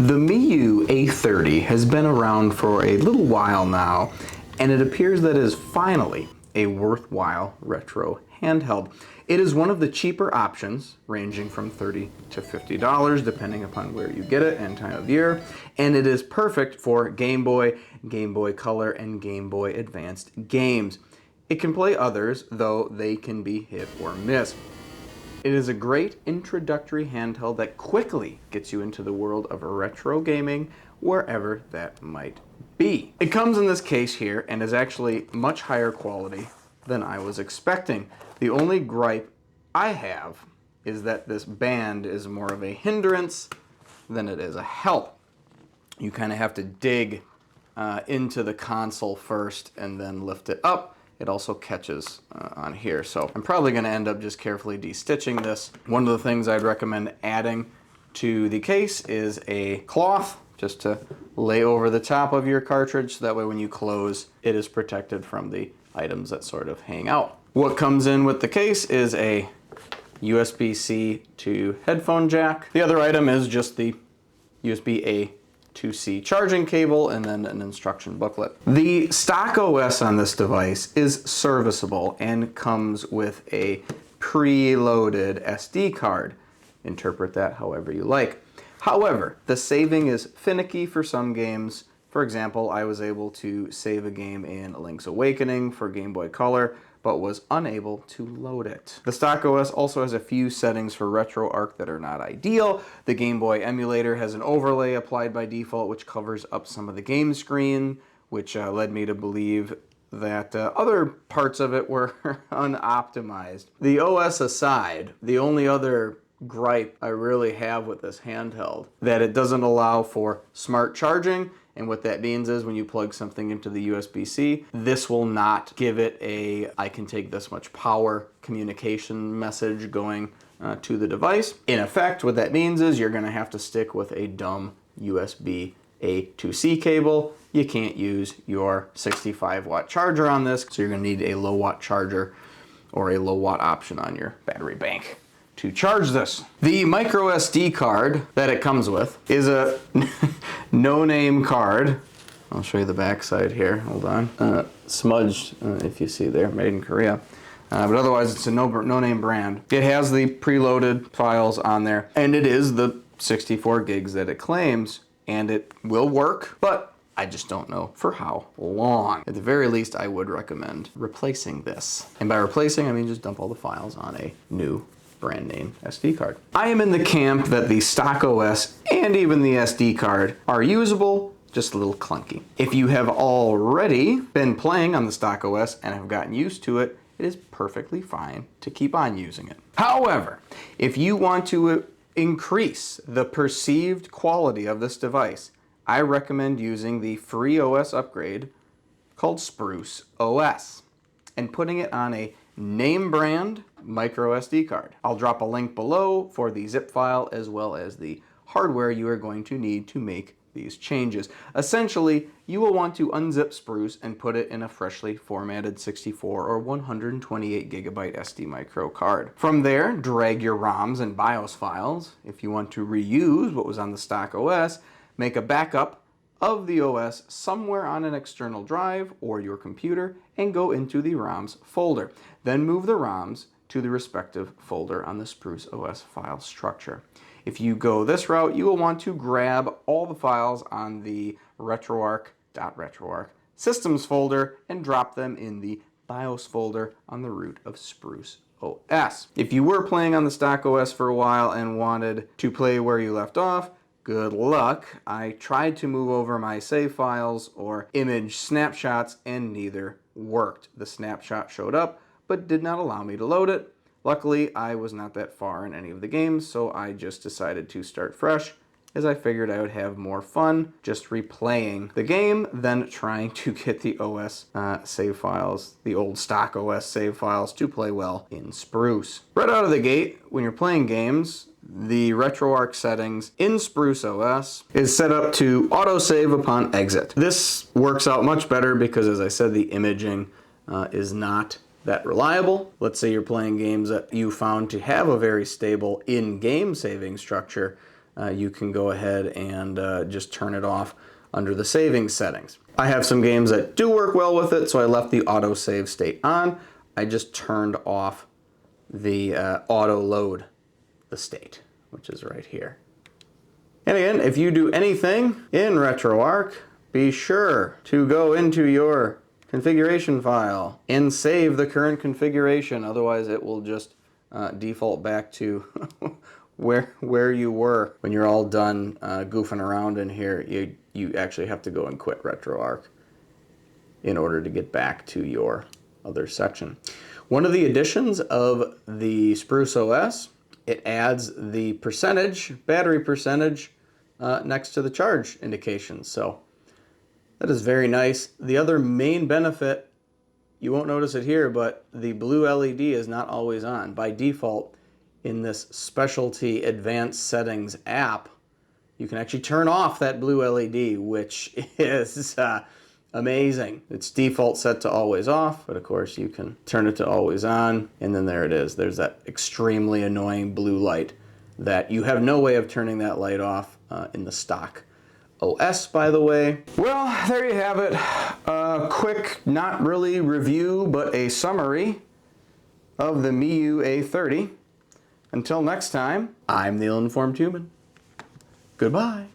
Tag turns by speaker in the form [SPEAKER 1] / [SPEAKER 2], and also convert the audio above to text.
[SPEAKER 1] The Miyoo A30 has been around for a little while now, and it appears that it is finally a worthwhile retro handheld. It is one of the cheaper options, ranging from $30 to $50, depending upon where you get it and time of year, and it is perfect for Game Boy, Game Boy Color, and Game Boy Advanced games. It can play others, though they can be hit or miss. It is a great introductory handheld that quickly gets you into the world of retro gaming, wherever that might be. It comes in this case here and is actually much higher quality than I was expecting. The only gripe I have is that this band is more of a hindrance than it is a help. You kind of have to dig into the console first and then lift it up. It also catches on here, so I'm probably going to end up just carefully de-stitching this. One of the things I'd recommend adding to the case is a cloth just to lay over the top of your cartridge, so that way when you close, it is protected from the items that sort of hang out. What comes in with the case is a USB-C to headphone jack. The other item is just the USB-A to C charging cable and then an instruction booklet. The stock OS on this device is serviceable and comes with a preloaded SD card. Interpret that however you like. However, the saving is finicky for some games. For example, I was able to save a game in Link's Awakening for Game Boy Color, but was unable to load it. The stock OS also has a few settings for RetroArch that are not ideal. The Game Boy emulator has an overlay applied by default which covers up some of the game screen, which led me to believe that other parts of it were unoptimized. The OS aside, the only other gripe I really have with this handheld, that it doesn't allow for smart charging. And what that means is when you plug something into the USB-C, this will not give it a I can take this much power communication message going to the device. In effect, what that means is you're going to have to stick with a dumb USB-A to C cable. You can't use your 65-watt charger on this, so you're going to need a low-watt charger or a low-watt option on your battery bank to charge this. The micro SD card that it comes with is a no-name card. I'll show you the back side here. Hold on. Smudged, if you see there, made in Korea. But otherwise, it's a no-name brand. It has the preloaded files on there, and it is the 64 gigs that it claims, and it will work, but I just don't know for how long. At the very least, I would recommend replacing this. And by replacing, I mean just dump all the files on a new brand name SD card. I am in the camp that the stock OS and even the SD card are usable, just a little clunky. If you have already been playing on the stock OS and have gotten used to it, it is perfectly fine to keep on using it. However, if you want to increase the perceived quality of this device, I recommend using the free OS upgrade called Spruce OS and putting it on a name brand micro SD card. I'll drop a link below for the zip file as well as the hardware you are going to need to make these changes. Essentially, you will want to unzip Spruce and put it in a freshly formatted 64 or 128 gigabyte SD micro card. From there, drag your ROMs and BIOS files. If you want to reuse what was on the stock OS, make a backup of the OS somewhere on an external drive or your computer and go into the ROMs folder. Then move the ROMs to the respective folder on the Spruce OS file structure. If you go this route, you will want to grab all the files on the RetroArch.RetroArch systems folder and drop them in the BIOS folder on the root of Spruce OS. If you were playing on the stock OS for a while and wanted to play where you left off, good luck. I tried to move over my save files or image snapshots and neither worked. The snapshot showed up but did not allow me to load it. Luckily, I was not that far in any of the games, so I just decided to start fresh, as I figured I would have more fun just replaying the game than trying to get the OS save files, the old stock OS save files, to play well in Spruce. Right out of the gate, when you're playing games, the RetroArch settings in Spruce OS is set up to autosave upon exit. This works out much better because, as I said, the imaging is not that reliable. Let's say you're playing games that you found to have a very stable in-game saving structure. you can go ahead and just turn it off under the saving settings. I have some games that do work well with it, so I left the auto save state on. I just turned off the auto load the state, which is right here. And again, if you do anything in RetroArch, be sure to go into your configuration file and save the current configuration. Otherwise, it will just default back to where you were. When you're all done goofing around in here, you actually have to go and quit RetroArch in order to get back to your other section. One of the additions of the Spruce OS, it adds the battery percentage next to the charge indication. So that is very nice. The other main benefit, you won't notice it here, but the blue LED is not always on. By default, in this specialty advanced settings app, you can actually turn off that blue LED, which is amazing. It's default set to always off, but of course you can turn it to always on, and then there it is. There's that extremely annoying blue light that you have no way of turning that light off in the stock OS, by the way. Well, there you have it. A quick, not really review, but a summary of the Miyoo A30. Until next time, I'm the Ill-Informed Human. Goodbye.